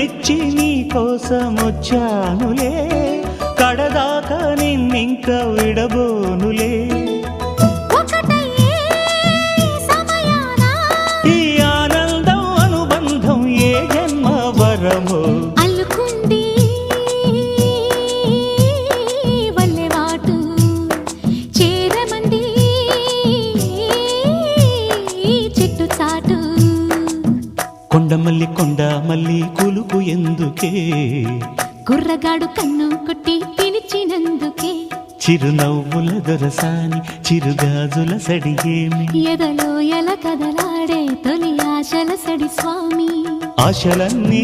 మెచ్చి నీ కోసం వచ్చానులే, కడదాకా నిన్నింక విడబోనులే. ఈ ఆనందం అనుబంధం ఏ జన్మ వరమో అల్లుకుంది వల్లెవాటు, చేరమంది చెట్టు చాటు. కొండమల్లి కొండమల్లి కులుకు ఎందుకే, కుర్రగాడు కన్ను కొట్టి పిలిచినందుకే. చిరునవ్వుల దొరసాని చిరుగాజుల సడిగేమి, ఎదలో ఎల కదలాడే తొలి ఆశల సడి స్వామి. ఆశలన్నీ